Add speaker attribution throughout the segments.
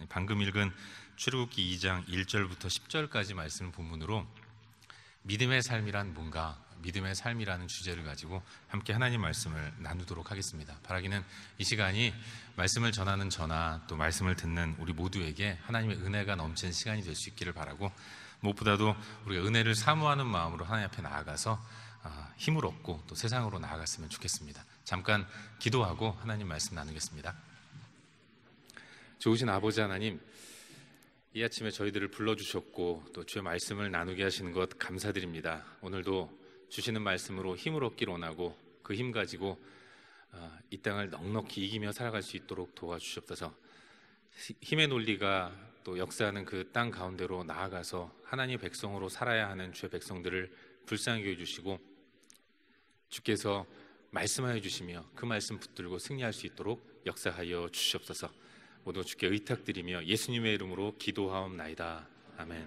Speaker 1: 방금 읽은 출애굽기 2장 1절부터 10절까지 말씀 본문으로 믿음의 삶이란 뭔가, 믿음의 삶이라는 주제를 가지고 함께 하나님 말씀을 나누도록 하겠습니다. 바라기는 이 시간이 말씀을 전하는 저나 또 말씀을 듣는 우리 모두에게 하나님의 은혜가 넘치는 시간이 될 수 있기를 바라고, 무엇보다도 우리가 은혜를 사모하는 마음으로 하나님 앞에 나아가서 힘을 얻고 또 세상으로 나아갔으면 좋겠습니다. 잠깐 기도하고 하나님 말씀 나누겠습니다. 좋으신 아버지 하나님, 이 아침에 저희들을 불러주셨고 또 주의 말씀을 나누게 하시는 것 감사드립니다. 오늘도 주시는 말씀으로 힘을 얻기를 원하고 그 힘 가지고 이 땅을 넉넉히 이기며 살아갈 수 있도록 도와주시옵소서. 힘의 논리가 또 역사하는 그 땅 가운데로 나아가서 하나님의 백성으로 살아야 하는 주의 백성들을 불쌍히 여겨주시고, 주께서 말씀하여 주시며 그 말씀 붙들고 승리할 수 있도록 역사하여 주시옵소서. 모두 주께 의탁드리며 예수님의 이름으로 기도하옵나이다. 아멘.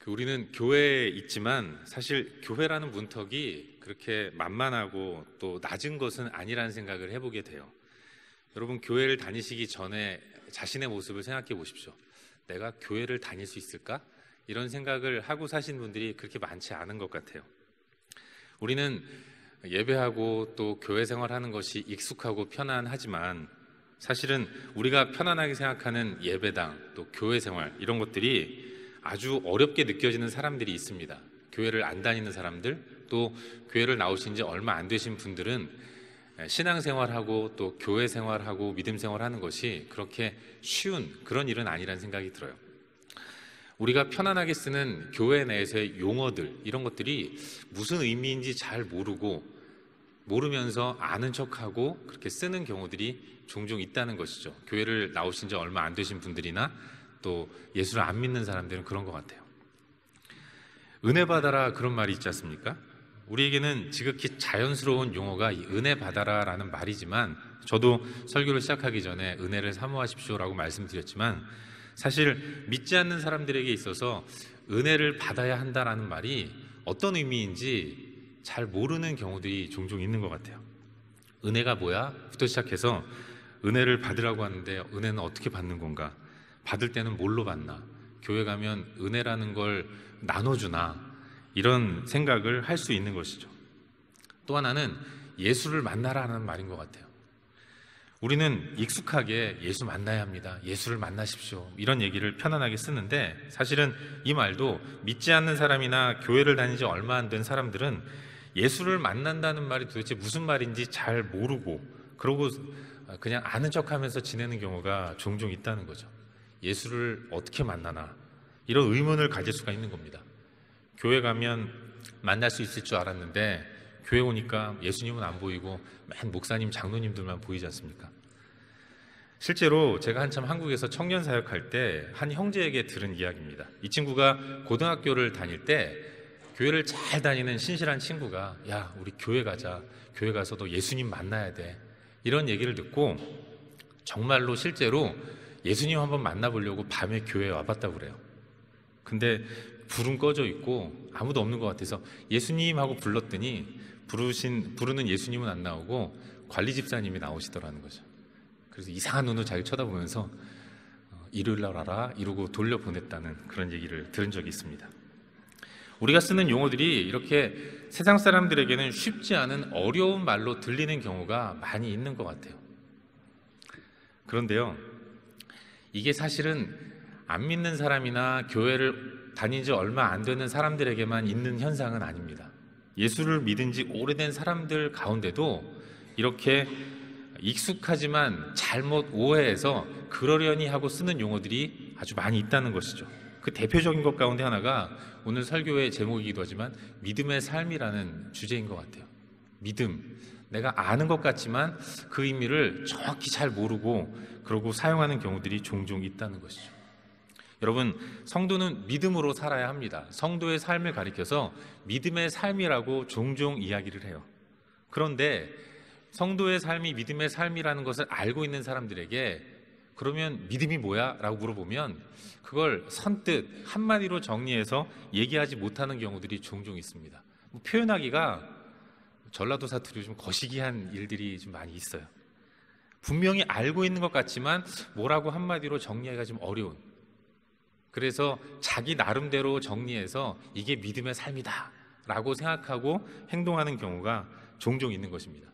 Speaker 1: 우리는 교회에 있지만 사실 교회라는 문턱이 그렇게 만만하고 또 낮은 것은 아니라는 생각을 해보게 돼요. 여러분, 교회를 다니시기 전에 자신의 모습을 생각해 보십시오. 내가 교회를 다닐 수 있을까? 이런 생각을 하고 사신 분들이 그렇게 많지 않은 것 같아요. 우리는 예배하고 또 교회 생활하는 것이 익숙하고 편안하지만 사실은 우리가 편안하게 생각하는 예배당 또 교회 생활, 이런 것들이 아주 어렵게 느껴지는 사람들이 있습니다. 교회를 안 다니는 사람들, 또 교회를 나오신 지 얼마 안 되신 분들은 신앙생활하고 또 교회 생활하고 믿음 생활하는 것이 그렇게 쉬운 그런 일은 아니라는 생각이 들어요. 우리가 편안하게 쓰는 교회 내에서의 용어들, 이런 것들이 무슨 의미인지 잘 모르면서 아는 척하고 그렇게 쓰는 경우들이 종종 있다는 것이죠. 교회를 나오신 지 얼마 안 되신 분들이나 또 예수를 안 믿는 사람들은 그런 것 같아요. 은혜 받아라, 그런 말이 있지 않습니까? 우리에게는 지극히 자연스러운 용어가 이 은혜 받아라 라는 말이지만, 저도 설교를 시작하기 전에 은혜를 사모하십시오라고 말씀드렸지만, 사실 믿지 않는 사람들에게 있어서 은혜를 받아야 한다라는 말이 어떤 의미인지 잘 모르는 경우들이 종종 있는 것 같아요. 은혜가 뭐야? 부터 시작해서 은혜를 받으라고 하는데 은혜는 어떻게 받는 건가? 받을 때는 뭘로 받나? 교회 가면 은혜라는 걸 나눠주나? 이런 생각을 할 수 있는 것이죠. 또 하나는 예수를 만나라는 말인 것 같아요. 우리는 익숙하게 예수 만나야 합니다, 예수를 만나십시오, 이런 얘기를 편안하게 쓰는데, 사실은 이 말도 믿지 않는 사람이나 교회를 다닌 지 얼마 안 된 사람들은 예수를 만난다는 말이 도대체 무슨 말인지 잘 모르고 그러고 그냥 아는 척하면서 지내는 경우가 종종 있다는 거죠. 예수를 어떻게 만나나, 이런 의문을 가질 수가 있는 겁니다. 교회 가면 만날 수 있을 줄 알았는데 교회 오니까 예수님은 안 보이고 맨 목사님, 장로님들만 보이지 않습니까? 실제로 제가 한참 한국에서 청년 사역할 때 한 형제에게 들은 이야기입니다. 이 친구가 고등학교를 다닐 때 교회를 잘 다니는 신실한 친구가, 야, 우리 교회 가자, 교회 가서도 예수님 만나야 돼, 이런 얘기를 듣고 정말로 실제로 예수님 한번 만나보려고 밤에 교회에 와봤다고 그래요. 근데 불은 꺼져 있고 아무도 없는 것 같아서 예수님 하고 불렀더니 부르는 예수님은 안 나오고 관리 집사님이 나오시더라는 거죠. 그래서 이상한 눈으로 자기 쳐다보면서 일요일 날 와라 이러고 돌려보냈다는 그런 얘기를 들은 적이 있습니다. 우리가 쓰는 용어들이 이렇게 세상 사람들에게는 쉽지 않은 어려운 말로 들리는 경우가 많이 있는 것 같아요. 그런데요, 이게 사실은 안 믿는 사람이나 교회를 다닌 지 얼마 안 되는 사람들에게만 있는 현상은 아닙니다. 예수를 믿은 지 오래된 사람들 가운데도 이렇게 익숙하지만 잘못 오해해서 그러려니 하고 쓰는 용어들이 아주 많이 있다는 것이죠. 그 대표적인 것 가운데 하나가 오늘 설교의 제목이기도 하지만 믿음의 삶이라는 주제인 것 같아요. 믿음, 내가 아는 것 같지만 그 의미를 정확히 잘 모르고 그러고 사용하는 경우들이 종종 있다는 것이죠. 여러분, 성도는 믿음으로 살아야 합니다. 성도의 삶을 가리켜서 믿음의 삶이라고 종종 이야기를 해요. 그런데 성도의 삶이 믿음의 삶이라는 것을 알고 있는 사람들에게 그러면 믿음이 뭐야? 라고 물어보면 그걸 선뜻 한마디로 정리해서 얘기하지 못하는 경우들이 종종 있습니다. 표현하기가 전라도 사투리로 좀 거시기한 일들이 좀 많이 있어요. 분명히 알고 있는 것 같지만 뭐라고 한마디로 정리하기가 좀 어려운, 그래서 자기 나름대로 정리해서 이게 믿음의 삶이다 라고 생각하고 행동하는 경우가 종종 있는 것입니다.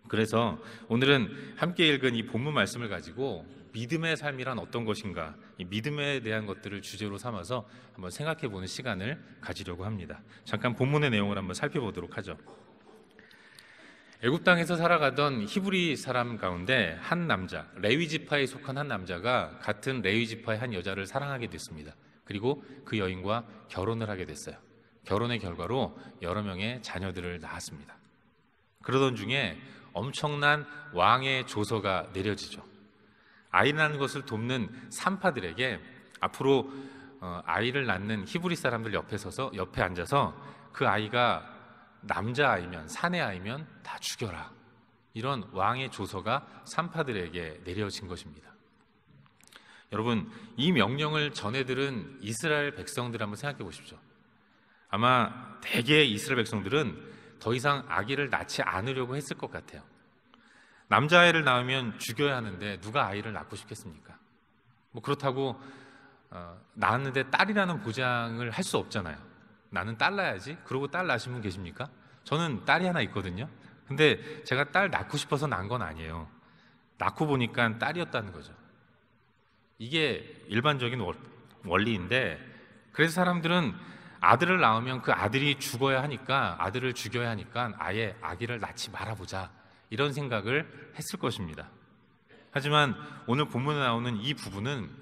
Speaker 1: 그래서 오늘은 함께 읽은 이 본문 말씀을 가지고 믿음의 삶이란 어떤 것인가, 이 믿음에 대한 것들을 주제로 삼아서 한번 생각해 보는 시간을 가지려고 합니다. 잠깐 본문의 내용을 한번 살펴보도록 하죠. 애굽 땅에서 살아가던 히브리 사람 가운데 한 남자, 레위 지파에 속한 한 남자가 같은 레위 지파의 한 여자를 사랑하게 됐습니다. 그리고 그 여인과 결혼을 하게 됐어요. 결혼의 결과로 여러 명의 자녀들을 낳았습니다. 그러던 중에 엄청난 왕의 조서가 내려지죠. 아이 낳는 것을 돕는 산파들에게 앞으로 아이를 낳는 히브리 사람들 옆에 앉아서 그 아이가 남자아이면, 사내아이면 다 죽여라, 이런 왕의 조서가 산파들에게 내려진 것입니다. 여러분, 이 명령을 전해들은 이스라엘 백성들 한번 생각해 보십시오. 아마 대개 이스라엘 백성들은 더 이상 아기를 낳지 않으려고 했을 것 같아요. 남자아이를 낳으면 죽여야 하는데 누가 아이를 낳고 싶겠습니까? 그렇다고 낳았는데 딸이라는 보장을 할 수 없잖아요. 나는 딸 낳아야지. 그러고 딸 낳으신 분 계십니까? 저는 딸이 하나 있거든요. 근데 제가 딸 낳고 싶어서 낳은 건 아니에요. 낳고 보니까 딸이었다는 거죠. 이게 일반적인 원리인데, 그래서 사람들은 아들을 낳으면 그 아들이 죽어야 하니까, 아들을 죽여야 하니까 아예 아기를 낳지 말아보자, 이런 생각을 했을 것입니다. 하지만 오늘 본문에 나오는 이 부부는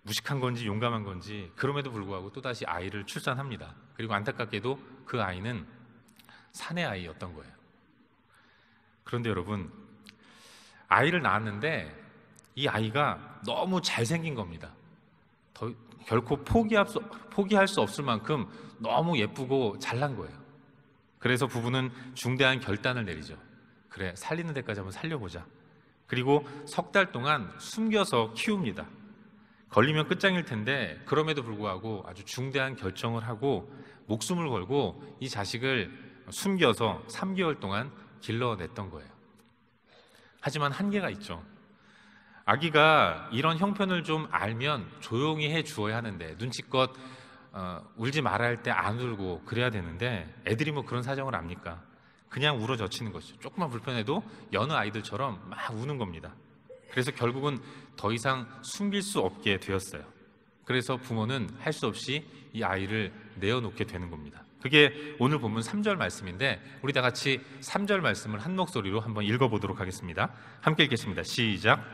Speaker 1: 무식한 건지 용감한 건지 그럼에도 불구하고 또다시 아이를 출산합니다. 그리고 안타깝게도 그 아이는 사내 아이였던 거예요. 그런데 여러분, 아이를 낳았는데 이 아이가 너무 잘생긴 겁니다. 결코 포기할 수 없을 만큼 너무 예쁘고 잘난 거예요. 그래서 부부는 중대한 결단을 내리죠. 그래, 살리는 데까지 한번 살려보자. 그리고 석 달 동안 숨겨서 키웁니다. 걸리면 끝장일 텐데 그럼에도 불구하고 아주 중대한 결정을 하고 목숨을 걸고 이 자식을 숨겨서 3개월 동안 길러냈던 거예요. 하지만 한계가 있죠. 아기가 이런 형편을 좀 알면 조용히 해 주어야 하는데, 눈치껏 울지 말아야 할 때 안 울고 그래야 되는데, 애들이 뭐 그런 사정을 압니까? 그냥 울어젖히는 것이죠. 조금만 불편해도 여느 아이들처럼 막 우는 겁니다. 그래서 결국은 더 이상 숨길 수 없게 되었어요. 그래서 부모는 할 수 없이 이 아이를 내어놓게 되는 겁니다. 그게 오늘 본문 3절 말씀인데, 우리 다 같이 3절 말씀을 한 목소리로 한번 읽어보도록 하겠습니다. 함께 읽겠습니다. 시작.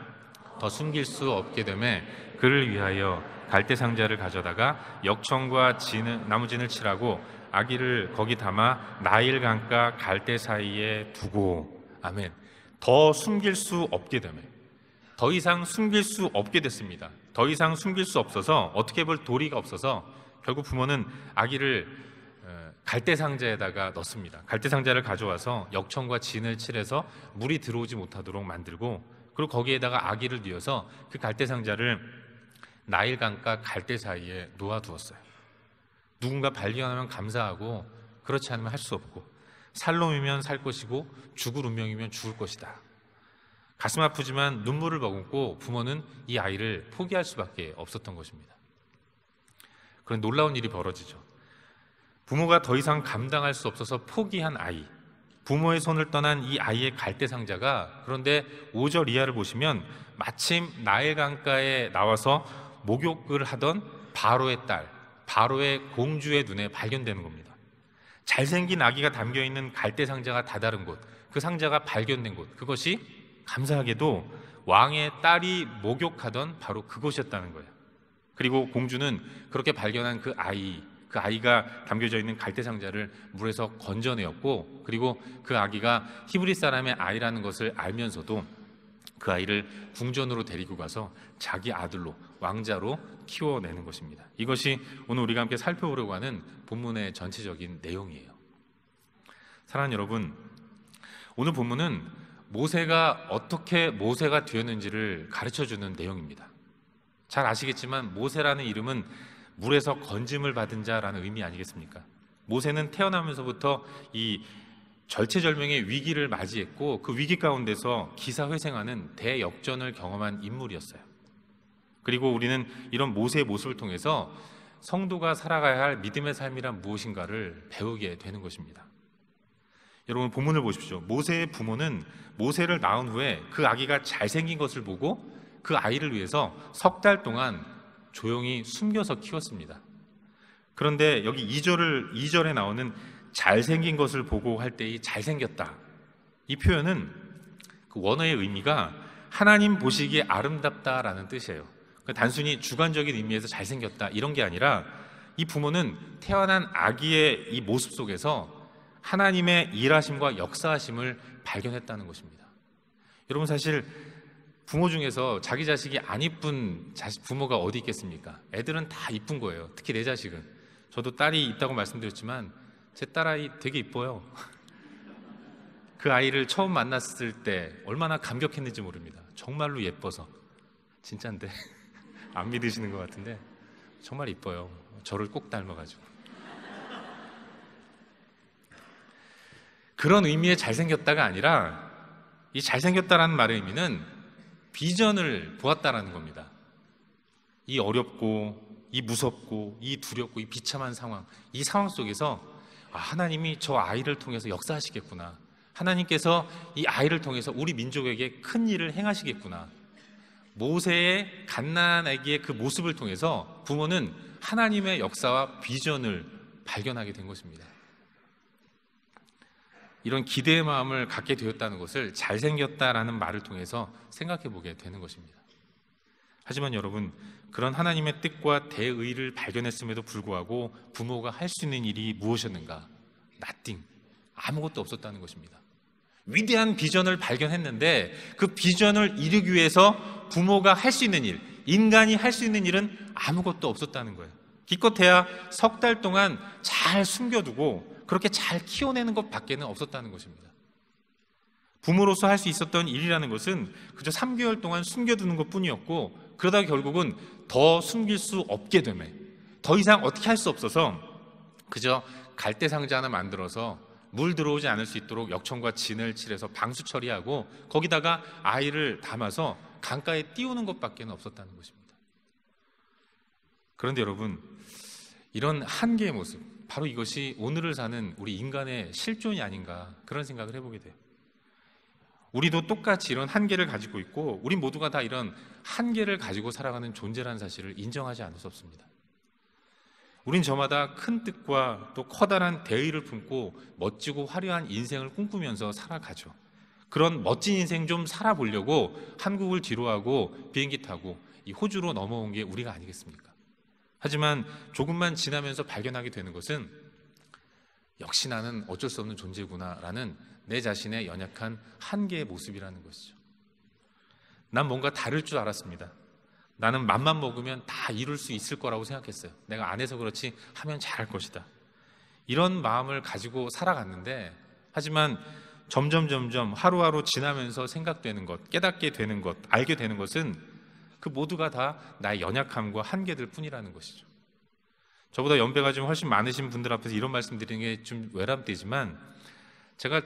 Speaker 1: 더 숨길 수 없게 되매 그를 위하여 갈대 상자를 가져다가 역청과 나무진을 칠하고 아기를 거기 담아 나일 강가 갈대 사이에 두고. 아멘. 더 숨길 수 없게 되매, 더 이상 숨길 수 없게 됐습니다. 더 이상 숨길 수 없어서, 어떻게 볼 도리가 없어서 결국 부모는 아기를 갈대 상자에다가 넣습니다. 갈대 상자를 가져와서 역청과 진을 칠해서 물이 들어오지 못하도록 만들고, 그리고 거기에다가 아기를 뉘어서 그 갈대 상자를 나일 강가 갈대 사이에 놓아두었어요. 누군가 발견하면 감사하고, 그렇지 않으면 할 수 없고, 살 놈이면 살 것이고 죽을 운명이면 죽을 것이다. 가슴 아프지만 눈물을 머금고 부모는 이 아이를 포기할 수밖에 없었던 것입니다. 그런 놀라운 일이 벌어지죠. 부모가 더 이상 감당할 수 없어서 포기한 아이, 부모의 손을 떠난 이 아이의 갈대 상자가, 그런데 5절 이하를 보시면 마침 나일 강가에 나와서 목욕을 하던 바로의 딸, 바로의 공주의 눈에 발견되는 겁니다. 잘생긴 아기가 담겨있는 갈대 상자가 다다른 곳, 그 상자가 발견된 곳, 그것이 감사하게도 왕의 딸이 목욕하던 바로 그곳이었다는 거예요. 그리고 공주는 그렇게 발견한 그 아이가 담겨져 있는 갈대 상자를 물에서 건져내었고, 그리고 그 아기가 히브리 사람의 아이라는 것을 알면서도 그 아이를 궁전으로 데리고 가서 자기 아들로, 왕자로 키워내는 것입니다. 이것이 오늘 우리가 함께 살펴보려고 하는 본문의 전체적인 내용이에요. 사랑하는 여러분, 오늘 본문은 모세가 어떻게 모세가 되었는지를 가르쳐주는 내용입니다. 잘 아시겠지만 모세라는 이름은 물에서 건짐을 받은 자라는 의미 아니겠습니까? 모세는 태어나면서부터 이 절체절명의 위기를 맞이했고 그 위기 가운데서 기사회생하는 대역전을 경험한 인물이었어요. 그리고 우리는 이런 모세의 모습을 통해서 성도가 살아가야 할 믿음의 삶이란 무엇인가를 배우게 되는 것입니다. 여러분, 본문을 보십시오. 모세의 부모는 모세를 낳은 후에 그 아기가 잘생긴 것을 보고 그 아이를 위해서 석 달 동안 조용히 숨겨서 키웠습니다. 그런데 여기 2절에 나오는 잘생긴 것을 보고 할 때 이 잘생겼다, 이 표현은 그 원어의 의미가 하나님 보시기에 아름답다라는 뜻이에요. 단순히 주관적인 의미에서 잘생겼다 이런 게 아니라 이 부모는 태어난 아기의 이 모습 속에서 하나님의 일하심과 역사하심을 발견했다는 것입니다. 여러분, 사실 부모 중에서 자기 자식이 안 이쁜 부모가 어디 있겠습니까? 애들은 다 이쁜 거예요. 특히 내 자식은. 저도 딸이 있다고 말씀드렸지만 제 딸아이 되게 이뻐요. 그 아이를 처음 만났을 때 얼마나 감격했는지 모릅니다. 정말로 예뻐서. 진짠데 안 믿으시는 것 같은데 정말 이뻐요. 저를 꼭 닮아가지고. 그런 의미의 잘생겼다가 아니라 이 잘생겼다라는 말의 의미는 비전을 보았다라는 겁니다. 이 어렵고 이 무섭고 이 두렵고 이 비참한 상황, 이 상황 속에서 하나님이 저 아이를 통해서 역사하시겠구나, 하나님께서 이 아이를 통해서 우리 민족에게 큰 일을 행하시겠구나. 모세의 갓난 아기의 그 모습을 통해서 부모는 하나님의 역사와 비전을 발견하게 된 것입니다. 이런 기대의 마음을 갖게 되었다는 것을 잘생겼다라는 말을 통해서 생각해 보게 되는 것입니다. 하지만 여러분, 그런 하나님의 뜻과 대의를 발견했음에도 불구하고 부모가 할 수 있는 일이 무엇이었는가? nothing, 아무것도 없었다는 것입니다. 위대한 비전을 발견했는데 그 비전을 이루기 위해서 부모가 할 수 있는 일, 인간이 할 수 있는 일은 아무것도 없었다는 거예요. 기껏해야 석 달 동안 잘 숨겨두고 그렇게 잘 키워내는 것밖에는 없었다는 것입니다. 부모로서 할 수 있었던 일이라는 것은 그저 3개월 동안 숨겨두는 것뿐이었고, 그러다 결국은 더 숨길 수 없게 되매 더 이상 어떻게 할 수 없어서 그저 갈대상자 하나 만들어서 물 들어오지 않을 수 있도록 역청과 진을 칠해서 방수 처리하고 거기다가 아이를 담아서 강가에 띄우는 것밖에 없었다는 것입니다. 그런데 여러분, 이런 한계의 모습, 바로 이것이 오늘을 사는 우리 인간의 실존이 아닌가, 그런 생각을 해보게 돼요. 우리도 똑같이 이런 한계를 가지고 있고 우리 모두가 다 이런 한계를 가지고 살아가는 존재라는 사실을 인정하지 않을 수 없습니다. 우린 저마다 큰 뜻과 또 커다란 대의를 품고 멋지고 화려한 인생을 꿈꾸면서 살아가죠. 그런 멋진 인생 좀 살아보려고 한국을 뒤로하고 비행기 타고 이 호주로 넘어온 게 우리가 아니겠습니까? 하지만 조금만 지나면서 발견하게 되는 것은 역시 나는 어쩔 수 없는 존재구나라는 내 자신의 연약한 한계의 모습이라는 것이죠. 난 뭔가 다를 줄 알았습니다. 나는 맘만 먹으면 다 이룰 수 있을 거라고 생각했어요. 내가 안 해서 그렇지 하면 잘할 것이다. 이런 마음을 가지고 살아갔는데, 하지만 점점 하루하루 지나면서 생각되는 것, 깨닫게 되는 것, 알게 되는 것은 그 모두가 다 나의 연약함과 한계들 뿐이라는 것이죠. 저보다 연배가 좀 훨씬 많으신 분들 앞에서 이런 말씀 드리는 게 좀 외람되지만, 제가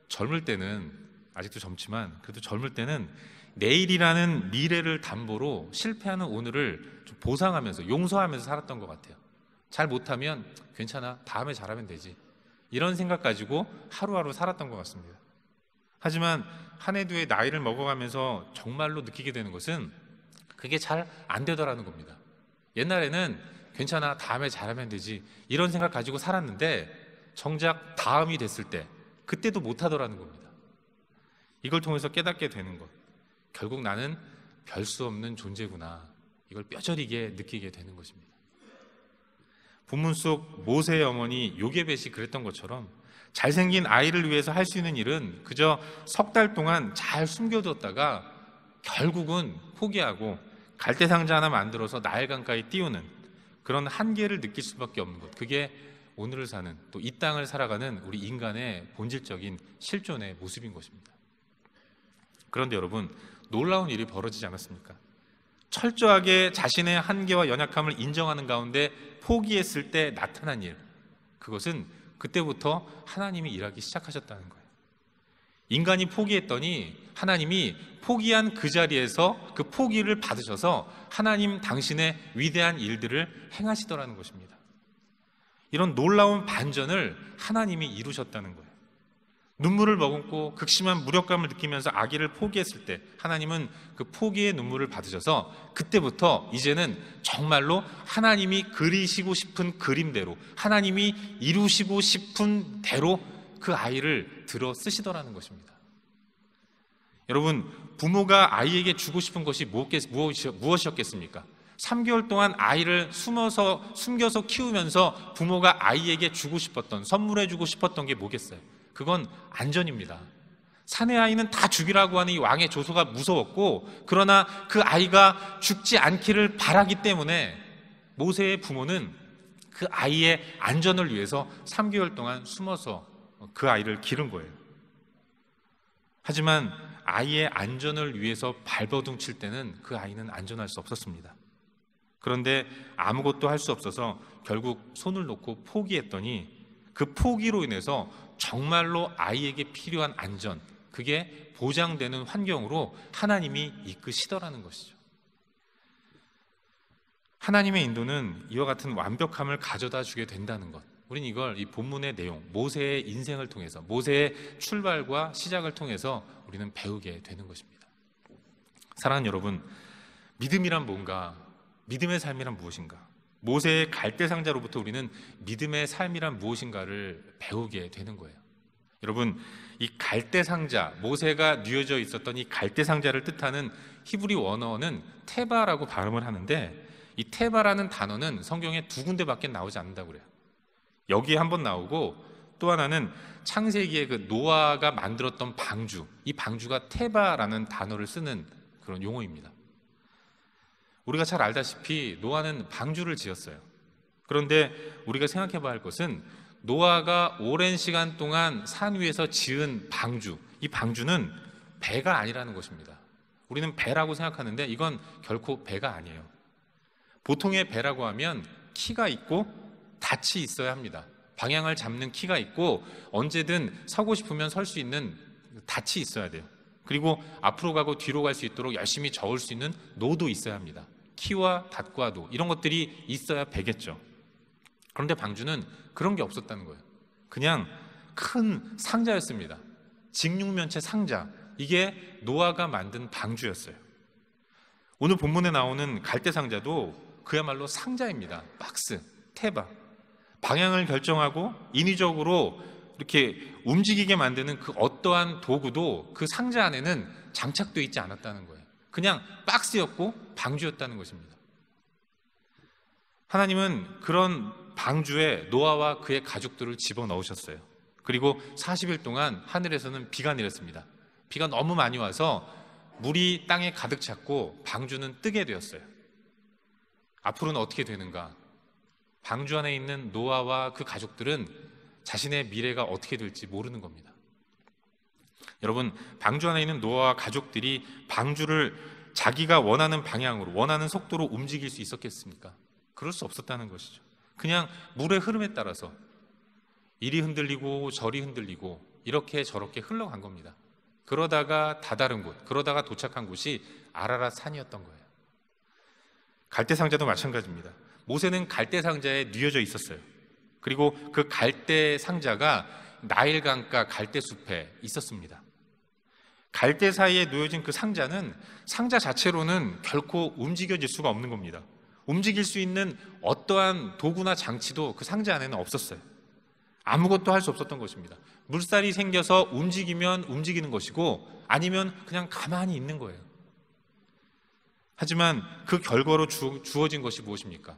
Speaker 1: 젊을 때는, 아직도 젊지만 그래도 젊을 때는 내일이라는 미래를 담보로 실패하는 오늘을 좀 보상하면서 용서하면서 살았던 것 같아요. 잘 못하면 괜찮아, 다음에 잘하면 되지, 이런 생각 가지고 하루하루 살았던 것 같습니다. 하지만 한 해 두 해 나이를 먹어가면서 정말로 느끼게 되는 것은 그게 잘 안 되더라는 겁니다. 옛날에는 괜찮아, 다음에 잘하면 되지, 이런 생각 가지고 살았는데 정작 다음이 됐을 때 그때도 못하더라는 겁니다. 이걸 통해서 깨닫게 되는 것, 결국 나는 별 수 없는 존재구나, 이걸 뼈저리게 느끼게 되는 것입니다. 본문 속 모세의 어머니 요게벳이 그랬던 것처럼 잘생긴 아이를 위해서 할 수 있는 일은 그저 석 달 동안 잘 숨겨두었다가 결국은 포기하고 갈대상자 하나 만들어서 나일 강가에 띄우는 그런 한계를 느낄 수밖에 없는 것, 그게 오늘을 사는, 또 이 땅을 살아가는 우리 인간의 본질적인 실존의 모습인 것입니다. 그런데 여러분, 놀라운 일이 벌어지지 않았습니까? 철저하게 자신의 한계와 연약함을 인정하는 가운데 포기했을 때 나타난 일, 그것은 그때부터 하나님이 일하기 시작하셨다는 거예요. 인간이 포기했더니 하나님이 포기한 그 자리에서 그 포기를 받으셔서 하나님 당신의 위대한 일들을 행하시더라는 것입니다. 이런 놀라운 반전을 하나님이 이루셨다는 거예요. 눈물을 머금고 극심한 무력감을 느끼면서 아기를 포기했을 때 하나님은 그 포기의 눈물을 받으셔서 그때부터 이제는 정말로 하나님이 그리시고 싶은 그림대로, 하나님이 이루시고 싶은 대로 그 아이를 들어 쓰시더라는 것입니다. 여러분, 부모가 아이에게 주고 싶은 것이 무엇이었겠습니까? 3개월 동안 아이를 숨겨서 키우면서 부모가 아이에게 주고 싶었던, 선물해 주고 싶었던 게 뭐겠어요? 그건 안전입니다. 사내 아이는 다 죽이라고 하는 이 왕의 조소가 무서웠고, 그러나 그 아이가 죽지 않기를 바라기 때문에 모세의 부모는 그 아이의 안전을 위해서 3개월 동안 숨어서 그 아이를 기른 거예요. 하지만 아이의 안전을 위해서 발버둥 칠 때는 그 아이는 안전할 수 없었습니다. 그런데 아무것도 할 수 없어서 결국 손을 놓고 포기했더니 그 포기로 인해서 정말로 아이에게 필요한 안전, 그게 보장되는 환경으로 하나님이 이끄시더라는 것이죠. 하나님의 인도는 이와 같은 완벽함을 가져다 주게 된다는 것, 우린 이걸 이 본문의 내용, 모세의 인생을 통해서, 모세의 출발과 시작을 통해서 우리는 배우게 되는 것입니다. 사랑하는 여러분, 믿음이란 뭔가, 믿음의 삶이란 무엇인가, 모세의 갈대상자로부터 우리는 믿음의 삶이란 무엇인가를 배우게 되는 거예요. 여러분, 이 갈대상자, 모세가 뉘어져 있었던 이 갈대상자를 뜻하는 히브리 원어는 테바라고 발음을 하는데, 이 테바라는 단어는 성경에 2군데밖에 나오지 않는다고 그래요. 여기에 한번 나오고, 또 하나는 창세기에 그 노아가 만들었던 방주, 이 방주가 테바라는 단어를 쓰는 그런 용어입니다. 우리가 잘 알다시피 노아는 방주를 지었어요. 그런데 우리가 생각해 봐야 할 것은 노아가 오랜 시간 동안 산 위에서 지은 방주, 이 방주는 배가 아니라는 것입니다. 우리는 배라고 생각하는데 이건 결코 배가 아니에요. 보통의 배라고 하면 키가 있고 닻이 있어야 합니다. 방향을 잡는 키가 있고 언제든 서고 싶으면 설 수 있는 닻이 있어야 돼요. 그리고 앞으로 가고 뒤로 갈 수 있도록 열심히 저을 수 있는 노도 있어야 합니다. 키와 닷과 노, 이런 것들이 있어야 배겠죠. 그런데 방주는 그런 게 없었다는 거예요. 그냥 큰 상자였습니다. 직육면체 상자, 이게 노아가 만든 방주였어요. 오늘 본문에 나오는 갈대상자도 그야말로 상자입니다. 박스, 테바. 방향을 결정하고 인위적으로 이렇게 움직이게 만드는 그 어떠한 도구도 그 상자 안에는 장착되어 있지 않았다는 거예요. 그냥 박스였고 방주였다는 것입니다. 하나님은 그런 방주에 노아와 그의 가족들을 집어넣으셨어요. 그리고 40일 동안 하늘에서는 비가 내렸습니다. 비가 너무 많이 와서 물이 땅에 가득 찼고 방주는 뜨게 되었어요. 앞으로는 어떻게 되는가? 방주 안에 있는 노아와 그 가족들은 자신의 미래가 어떻게 될지 모르는 겁니다. 여러분, 방주 안에 있는 노아와 가족들이 방주를 자기가 원하는 방향으로, 원하는 속도로 움직일 수 있었겠습니까? 그럴 수 없었다는 것이죠. 그냥 물의 흐름에 따라서 이리 흔들리고 저리 흔들리고 이렇게 저렇게 흘러간 겁니다. 그러다가 다다른 곳, 그러다가 도착한 곳이 아라랏 산이었던 거예요. 갈대상자도 마찬가지입니다. 모세는 갈대상자에 뉘어져 있었어요. 그리고 그 갈대상자가 나일강가 갈대숲에 있었습니다. 갈대 사이에 놓여진 그 상자는 상자 자체로는 결코 움직여질 수가 없는 겁니다. 움직일 수 있는 어떠한 도구나 장치도 그 상자 안에는 없었어요. 아무것도 할 수 없었던 것입니다. 물살이 생겨서 움직이면 움직이는 것이고 아니면 그냥 가만히 있는 거예요. 하지만 그 결과로 주어진 것이 무엇입니까?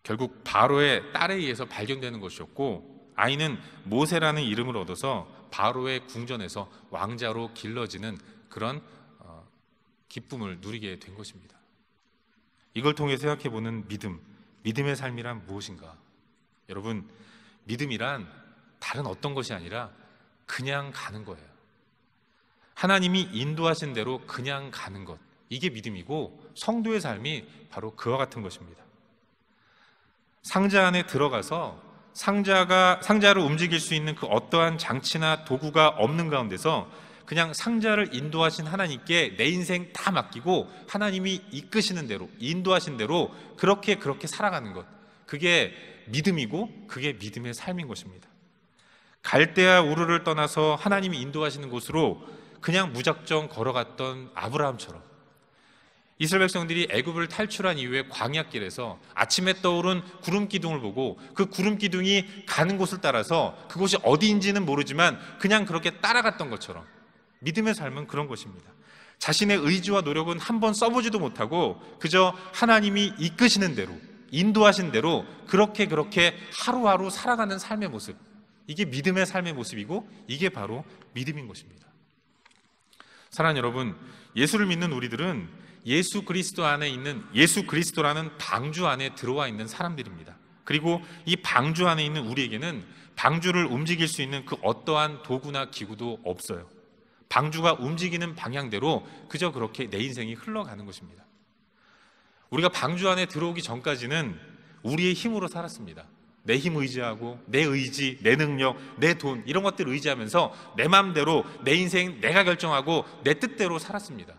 Speaker 1: 결국 바로의 딸에 의해서 발견되는 것이었고, 아이는 모세라는 이름을 얻어서 바로의 궁전에서 왕자로 길러지는 그런 기쁨을 누리게 된 것입니다. 이걸 통해 생각해보는 믿음, 믿음의 삶이란 무엇인가? 여러분, 믿음이란 다른 어떤 것이 아니라 그냥 가는 거예요. 하나님이 인도하신 대로 그냥 가는 것, 이게 믿음이고 성도의 삶이 바로 그와 같은 것입니다. 상자 안에 들어가서
Speaker 2: 상자를 움직일 수 있는 그 어떠한 장치나 도구가 없는 가운데서 그냥 상자를 인도하신 하나님께 내 인생 다 맡기고 하나님이 이끄시는 대로, 인도하신 대로 그렇게 살아가는 것, 그게 믿음이고 그게 믿음의 삶인 것입니다. 갈대아 우르를 떠나서 하나님이 인도하시는 곳으로 그냥 무작정 걸어갔던 아브라함처럼, 이스라엘 백성들이 애굽을 탈출한 이후에 광야길에서 아침에 떠오른 구름 기둥을 보고 그 구름 기둥이 가는 곳을 따라서 그곳이 어디인지는 모르지만 그냥 그렇게 따라갔던 것처럼 믿음의 삶은 그런 것입니다. 자신의 의지와 노력은 한 번 써보지도 못하고 그저 하나님이 이끄시는 대로, 인도하신 대로 그렇게 하루하루 살아가는 삶의 모습, 이게 믿음의 삶의 모습이고 이게 바로 믿음인 것입니다. 사랑하는 여러분, 예수를 믿는 우리들은 예수 그리스도 안에 있는, 예수 그리스도라는 방주 안에 들어와 있는 사람들입니다. 그리고 이 방주 안에 있는 우리에게는 방주를 움직일 수 있는 그 어떠한 도구나 기구도 없어요. 방주가 움직이는 방향대로 그저 그렇게 내 인생이 흘러가는 것입니다. 우리가 방주 안에 들어오기 전까지는 우리의 힘으로 살았습니다. 내 힘 의지하고 내 의지, 내 능력, 내 돈, 이런 것들 의지하면서 내 마음대로 내 인생 내가 결정하고 내 뜻대로 살았습니다.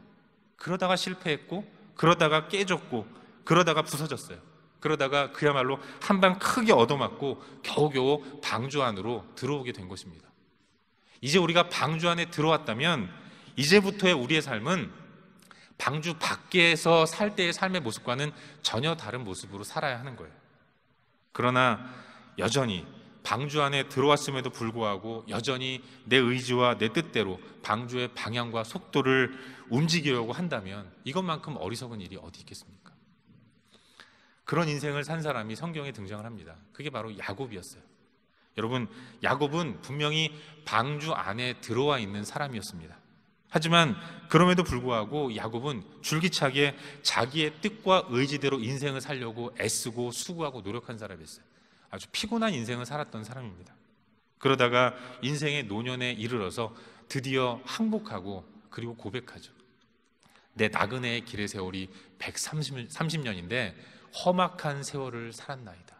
Speaker 2: 그러다가 실패했고, 그러다가 깨졌고, 그러다가 부서졌어요. 그러다가 그야말로 한 방 크게 얻어맞고 겨우겨우 방주 안으로 들어오게 된 것입니다. 이제 우리가 방주 안에 들어왔다면 이제부터의 우리의 삶은 방주 밖에서 살 때의 삶의 모습과는 전혀 다른 모습으로 살아야 하는 거예요. 그러나 여전히 방주 안에 들어왔음에도 불구하고 여전히 내 의지와 내 뜻대로 방주의 방향과 속도를 움직이려고 한다면 이것만큼 어리석은 일이 어디 있겠습니까? 그런 인생을 산 사람이 성경에 등장을 합니다. 그게 바로 야곱이었어요. 여러분, 야곱은 분명히 방주 안에 들어와 있는 사람이었습니다. 하지만 그럼에도 불구하고 야곱은 줄기차게 자기의 뜻과 의지대로 인생을 살려고 애쓰고 수고하고 노력한 사람이었어요. 아주 피곤한 인생을 살았던 사람입니다. 그러다가 인생의 노년에 이르러서 드디어 항복하고 그리고 고백하죠. 내 나그네의 길의 세월이 130년인데 험악한 세월을 살았나이다.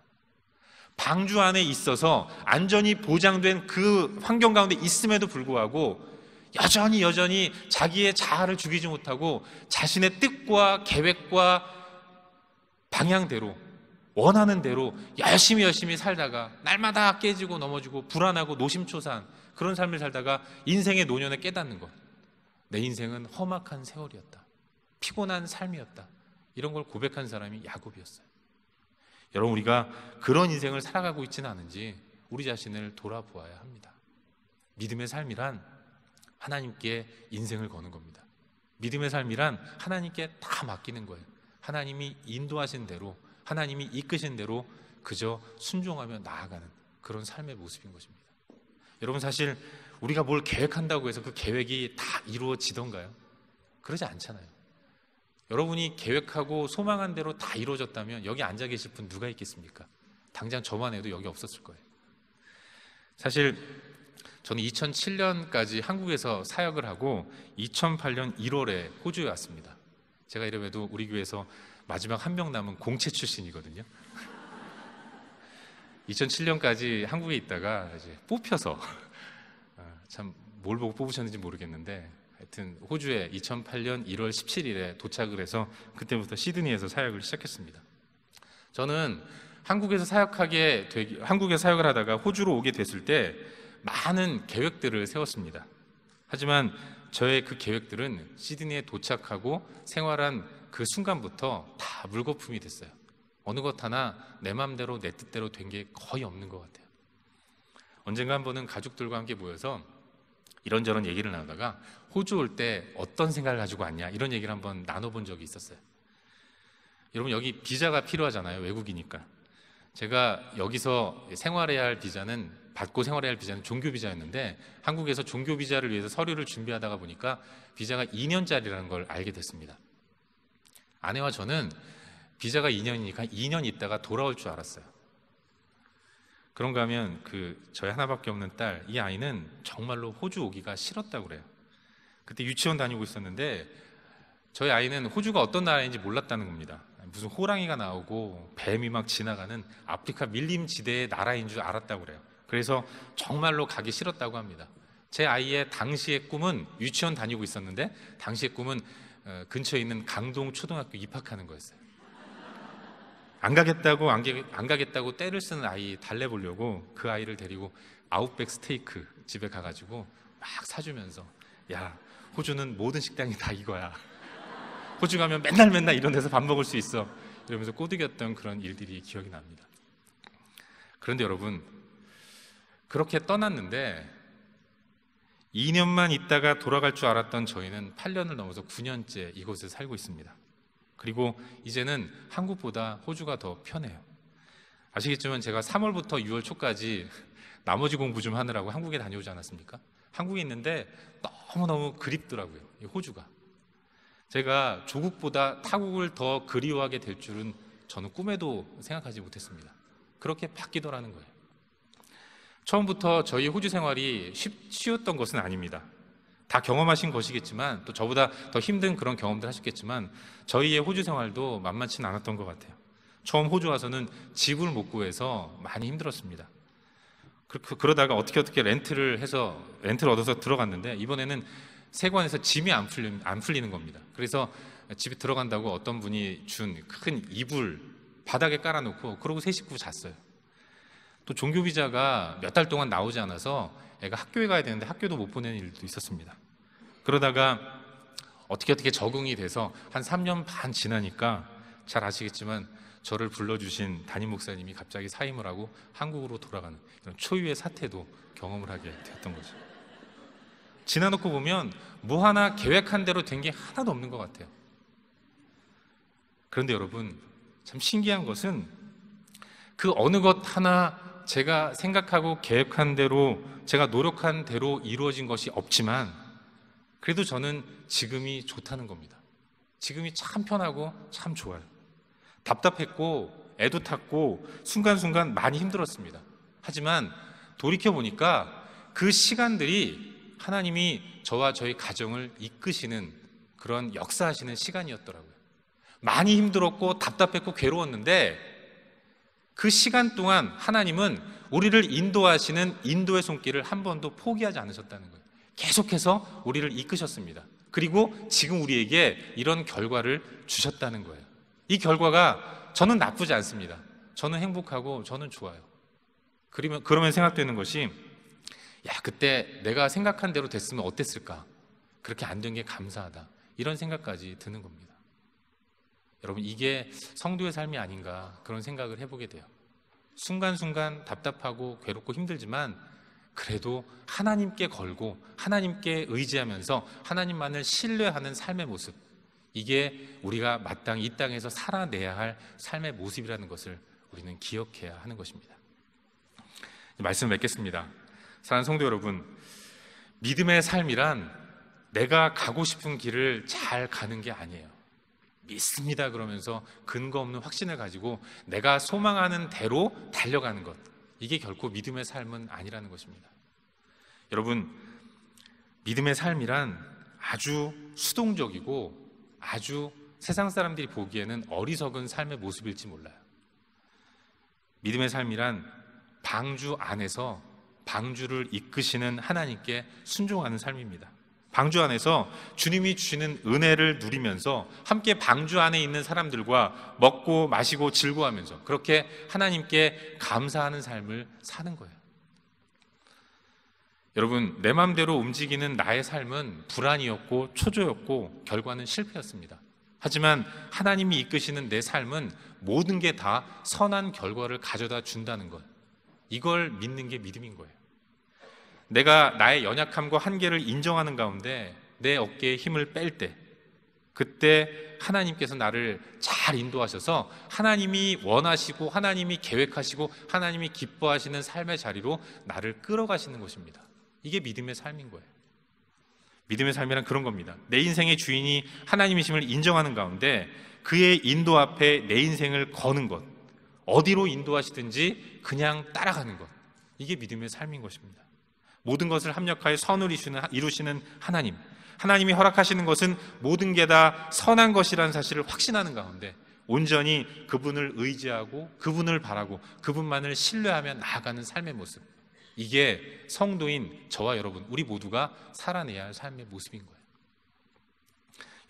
Speaker 2: 방주 안에 있어서 안전이 보장된 그 환경 가운데 있음에도 불구하고 여전히 자기의 자아를 죽이지 못하고 자신의 뜻과 계획과 방향대로, 원하는 대로 열심히 살다가 날마다 깨지고 넘어지고 불안하고 노심초사한 그런 삶을 살다가 인생의 노년에 깨닫는 것, 내 인생은 험악한 세월이었다, 피곤한 삶이었다, 이런 걸 고백한 사람이 야곱이었어요. 여러분, 우리가 그런 인생을 살아가고 있지는 않은지 우리 자신을 돌아보아야 합니다. 믿음의 삶이란 하나님께 인생을 거는 겁니다. 믿음의 삶이란 하나님께 다 맡기는 거예요. 하나님이 인도하신 대로, 하나님이 이끄신 대로 그저 순종하며 나아가는 그런 삶의 모습인 것입니다. 여러분, 사실 우리가 뭘 계획한다고 해서 그 계획이 다 이루어지던가요? 그러지 않잖아요. 여러분이 계획하고 소망한 대로 다 이루어졌다면 여기 앉아 계실 분 누가 있겠습니까? 당장 저만 해도 여기 없었을 거예요. 사실 저는 2007년까지 한국에서 사역을 하고 2008년 1월에 호주에 왔습니다. 제가 이름에도 우리 교회에서 마지막 한 명 남은 공채 출신이거든요. 2007년까지 한국에 있다가 이제 뽑혀서 참 뭘 보고 뽑으셨는지 모르겠는데 하여튼 호주에 2008년 1월 17일에 도착을 해서 그때부터 시드니에서 사역을 시작했습니다. 저는 한국에서 사역을 하다가 호주로 오게 됐을 때 많은 계획들을 세웠습니다. 하지만 저의 그 계획들은 시드니에 도착하고 생활한 그 순간부터 다 물거품이 됐어요. 어느 것 하나 내 마음대로 내 뜻대로 된 게 거의 없는 것 같아요. 언젠가 한 번은 가족들과 함께 모여서 이런저런 얘기를 나누다가 호주 올 때 어떤 생각을 가지고 왔냐 이런 얘기를 한번 나눠본 적이 있었어요. 여러분, 여기 비자가 필요하잖아요. 외국이니까. 제가 여기서 생활해야 할 비자는, 받고 생활해야 할 비자는 종교 비자였는데 한국에서 종교 비자를 위해서 서류를 준비하다가 보니까 비자가 2년짜리라는 걸 알게 됐습니다. 아내와 저는 비자가 2년이니까 2년 있다가 돌아올 줄 알았어요. 그런가 하면 저희 하나밖에 없는 딸, 이 아이는 정말로 호주 오기가 싫었다고 그래요. 그때 유치원 다니고 있었는데 저희 아이는 호주가 어떤 나라인지 몰랐다는 겁니다.
Speaker 1: 무슨 호랑이가 나오고 뱀이 막 지나가는 아프리카 밀림지대의 나라인 줄 알았다고 그래요. 그래서 정말로 가기 싫었다고 합니다. 제 아이의 당시의 꿈은, 유치원 다니고 있었는데 당시의 꿈은 근처에 있는 강동 초등학교 입학하는 거였어요. 안 가겠다고 떼를 쓰는 아이 달래보려고 그 아이를 데리고 아웃백 스테이크 집에 가가지고 막 사주면서, 야, 호주는 모든 식당이 다 이거야. 호주 가면 맨날 이런 데서 밥 먹을 수 있어. 이러면서 꼬드겼던 그런 일들이 기억이 납니다. 그런데 여러분, 그렇게 떠났는데 2년만 있다가 돌아갈 줄 알았던 저희는 8년을 넘어서 9년째 이곳에 살고 있습니다. 그리고 이제는 한국보다 호주가 더 편해요. 아시겠지만 제가 3월부터 6월 초까지 나머지 공부 좀 하느라고 한국에 다녀오지 않았습니까? 한국에 있는데 너무너무 그립더라고요, 이 호주가. 제가 조국보다 타국을 더 그리워하게 될 줄은 저는 꿈에도 생각하지 못했습니다. 그렇게 바뀌더라는 거예요. 처음부터 저희 호주 생활이 쉬웠던 것은 아닙니다. 다 경험하신 것이겠지만, 또 저보다 더 힘든 그런 경험들 하셨겠지만, 저희의 호주 생활도 만만치는 않았던 것 같아요. 처음 호주 와서는 집을 못 구해서 많이 힘들었습니다. 그러다가 어떻게 렌트를 얻어서 들어갔는데, 이번에는 세관에서 짐이 안 풀리는 겁니다. 그래서 집에 들어간다고 어떤 분이 준 큰 이불 바닥에 깔아놓고 그러고 세 식구 잤어요. 또 종교 비자가 몇 달 동안 나오지 않아서 애가 학교에 가야 되는데 학교도 못 보내는 일도 있었습니다. 그러다가 어떻게 적응이 돼서 한 3년 반 지나니까, 잘 아시겠지만 저를 불러주신 담임 목사님이 갑자기 사임을 하고 한국으로 돌아가는 이런 초유의 사태도 경험을 하게 되었던 거죠. 지나놓고 보면 뭐 하나 계획한 대로 된 게 하나도 없는 것 같아요. 그런데 여러분, 참 신기한 것은 그 어느 것 하나 제가 생각하고 계획한 대로, 제가 노력한 대로 이루어진 것이 없지만, 그래도 저는 지금이 좋다는 겁니다. 지금이 참 편하고 참 좋아요. 답답했고 애도 탔고 순간순간 많이 힘들었습니다. 하지만 돌이켜보니까 그 시간들이 하나님이 저와 저희 가정을 이끄시는 그런 역사하시는 시간이었더라고요. 많이 힘들었고 답답했고 괴로웠는데, 그 시간 동안 하나님은 우리를 인도하시는 인도의 손길을 한 번도 포기하지 않으셨다는 거예요. 계속해서 우리를 이끄셨습니다. 그리고 지금 우리에게 이런 결과를 주셨다는 거예요. 이 결과가 저는 나쁘지 않습니다. 저는 행복하고 저는 좋아요. 그러면 생각되는 것이, 야, 그때 내가 생각한 대로 됐으면 어땠을까? 그렇게 안 된 게 감사하다. 이런 생각까지 드는 겁니다. 여러분, 이게 성도의 삶이 아닌가, 그런 생각을 해보게 돼요. 순간순간 답답하고 괴롭고 힘들지만 그래도 하나님께 걸고 하나님께 의지하면서 하나님만을 신뢰하는 삶의 모습, 이게 우리가 마땅히 이 땅에서 살아내야 할 삶의 모습이라는 것을 우리는 기억해야 하는 것입니다. 말씀 맺겠습니다. 사랑하는 성도 여러분, 믿음의 삶이란 내가 가고 싶은 길을 잘 가는 게 아니에요. 믿습니다 그러면서 근거 없는 확신을 가지고 내가 소망하는 대로 달려가는 것, 이게 결코 믿음의 삶은 아니라는 것입니다. 여러분, 믿음의 삶이란 아주 수동적이고 아주 세상 사람들이 보기에는 어리석은 삶의 모습일지 몰라요. 믿음의 삶이란 방주 안에서 방주를 이끄시는 하나님께 순종하는 삶입니다. 방주 안에서 주님이 주시는 은혜를 누리면서 함께 방주 안에 있는 사람들과 먹고 마시고 즐거워하면서 그렇게 하나님께 감사하는 삶을 사는 거예요. 여러분, 내 마음대로 움직이는 나의 삶은 불안이었고 초조였고 결과는 실패였습니다. 하지만 하나님이 이끄시는 내 삶은 모든 게 다 선한 결과를 가져다 준다는 것, 이걸 믿는 게 믿음인 거예요. 내가 나의 연약함과 한계를 인정하는 가운데 내 어깨에 힘을 뺄 때, 그때 하나님께서 나를 잘 인도하셔서 하나님이 원하시고 하나님이 계획하시고 하나님이 기뻐하시는 삶의 자리로 나를 끌어가시는 것입니다. 이게 믿음의 삶인 거예요. 믿음의 삶이란 그런 겁니다. 내 인생의 주인이 하나님이심을 인정하는 가운데 그의 인도 앞에 내 인생을 거는 것, 어디로 인도하시든지 그냥 따라가는 것, 이게 믿음의 삶인 것입니다. 모든 것을 합력하여 선을 이루시는 하나님, 하나님이 허락하시는 것은 모든 게 다 선한 것이라는 사실을 확신하는 가운데
Speaker 2: 온전히 그분을 의지하고 그분을 바라고 그분만을 신뢰하며 나아가는 삶의 모습, 이게 성도인 저와 여러분, 우리 모두가 살아내야 할 삶의 모습인 거예요.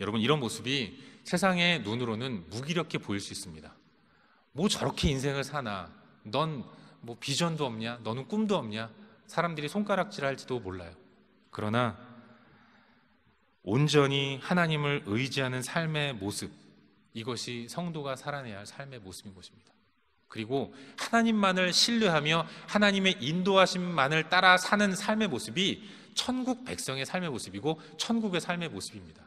Speaker 2: 여러분, 이런 모습이 세상의 눈으로는 무기력해 보일 수 있습니다. 뭐 저렇게 인생을 사나, 넌 뭐 비전도 없냐, 너는 꿈도 없냐, 사람들이 손가락질할지도 몰라요. 그러나 온전히 하나님을 의지하는 삶의 모습, 이것이 성도가 살아내야 할 삶의 모습인 것입니다. 그리고 하나님만을 신뢰하며 하나님의 인도하심만을 따라 사는 삶의 모습이 천국 백성의 삶의 모습이고 천국의 삶의 모습입니다.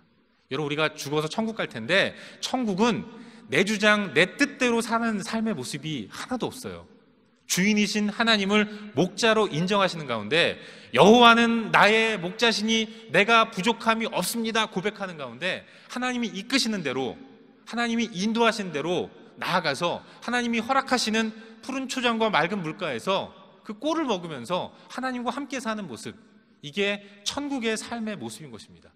Speaker 2: 여러분, 우리가 죽어서 천국 갈 텐데 천국은 내 주장, 내 뜻대로 사는 삶의 모습이 하나도 없어요. 주인이신 하나님을 목자로 인정하시는 가운데, 여호와는 나의 목자시니 내가 부족함이 없습니다 고백하는 가운데, 하나님이 이끄시는 대로, 하나님이 인도하시는 대로 나아가서 하나님이 허락하시는 푸른 초장과 맑은 물가에서 그 꼴을 먹으면서 하나님과 함께 사는 모습, 이게 천국의 삶의 모습인 것입니다.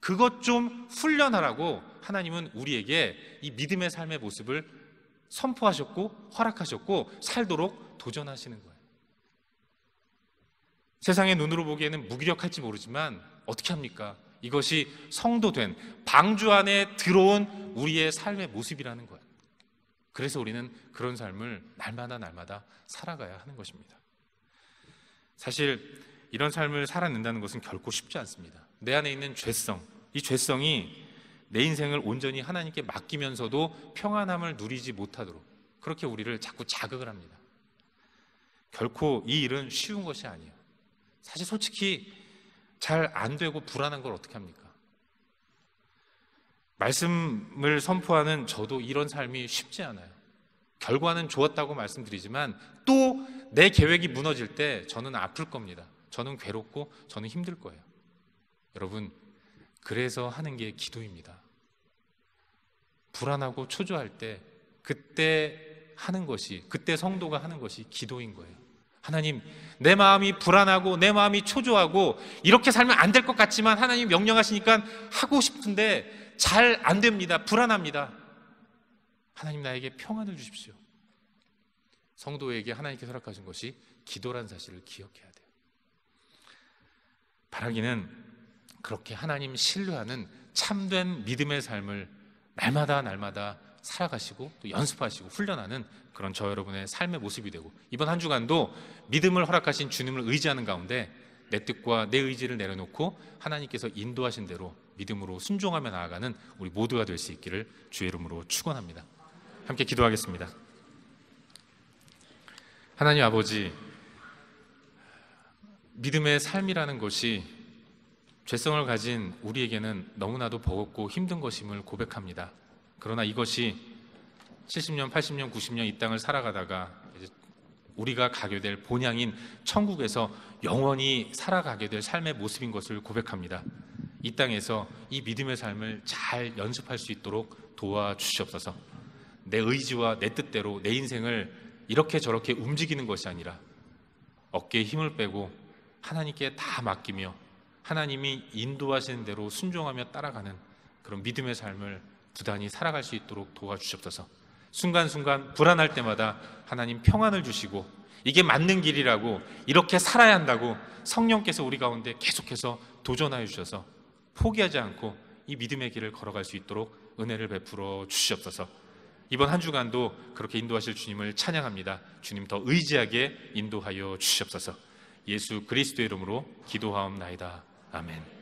Speaker 2: 그것 좀 훈련하라고 하나님은 우리에게 이 믿음의 삶의 모습을 선포하셨고 허락하셨고 살도록 도전하시는 거예요. 세상의 눈으로 보기에는 무기력할지 모르지만 어떻게 합니까? 이것이 성도된 방주 안에 들어온 우리의 삶의 모습이라는 거예요. 그래서 우리는 그런 삶을 날마다 살아가야 하는 것입니다. 사실 이런 삶을 살아낸다는 것은 결코 쉽지 않습니다. 내 안에 있는 죄성, 이 죄성이 내 인생을 온전히 하나님께 맡기면서도 평안함을 누리지 못하도록 그렇게 우리를 자꾸 자극을 합니다. 결코 이 일은 쉬운 것이 아니에요. 사실 솔직히 잘 안 되고 불안한 걸 어떻게 합니까? 말씀을 선포하는 저도 이런 삶이 쉽지 않아요. 결과는 좋았다고 말씀드리지만 또 내 계획이 무너질 때 저는 아플 겁니다. 저는 괴롭고 저는 힘들 거예요. 여러분, 그래서 하는 게 기도입니다. 불안하고 초조할 때 그때 하는 것이, 그때 성도가 하는 것이 기도인 거예요. 하나님, 내 마음이 불안하고 내 마음이 초조하고 이렇게 살면 안 될 것 같지만 하나님 명령하시니까 하고 싶은데 잘 안 됩니다. 불안합니다. 하나님, 나에게 평안을 주십시오. 성도에게 하나님께 허락하신 것이 기도란 사실을 기억해야 돼요. 바라기는 그렇게 하나님 신뢰하는 참된 믿음의 삶을 날마다 살아가시고 또 연습하시고 훈련하는 그런 저 여러분의 삶의 모습이 되고, 이번 한 주간도 믿음을 허락하신 주님을 의지하는 가운데 내 뜻과 내 의지를 내려놓고 하나님께서 인도하신 대로 믿음으로 순종하며 나아가는 우리 모두가 될 수 있기를 주의 이름으로 축원합니다. 함께 기도하겠습니다. 하나님 아버지, 믿음의 삶이라는 것이 죄성을 가진 우리에게는 너무나도 버겁고 힘든 것임을 고백합니다. 그러나 이것이 70년, 80년, 90년 이 땅을 살아가다가 이제 우리가 가게 될 본향인 천국에서 영원히 살아가게 될 삶의 모습인 것을 고백합니다. 이 땅에서 이 믿음의 삶을 잘 연습할 수 있도록 도와주시옵소서. 내 의지와 내 뜻대로 내 인생을 이렇게 저렇게 움직이는 것이 아니라 어깨에 힘을 빼고 하나님께 다 맡기며 하나님이 인도하시는 대로 순종하며 따라가는 그런 믿음의 삶을 부단히 살아갈 수 있도록 도와주시옵소서. 순간순간 불안할 때마다 하나님 평안을 주시고 이게 맞는 길이라고, 이렇게 살아야 한다고 성령께서 우리 가운데 계속해서 도전하여 주셔서 포기하지 않고 이 믿음의 길을 걸어갈 수 있도록 은혜를 베풀어 주시옵소서. 이번 한 주간도 그렇게 인도하실 주님을 찬양합니다. 주님 더 의지하게 인도하여 주시옵소서. 예수 그리스도의 이름으로 기도하옵나이다. 아멘.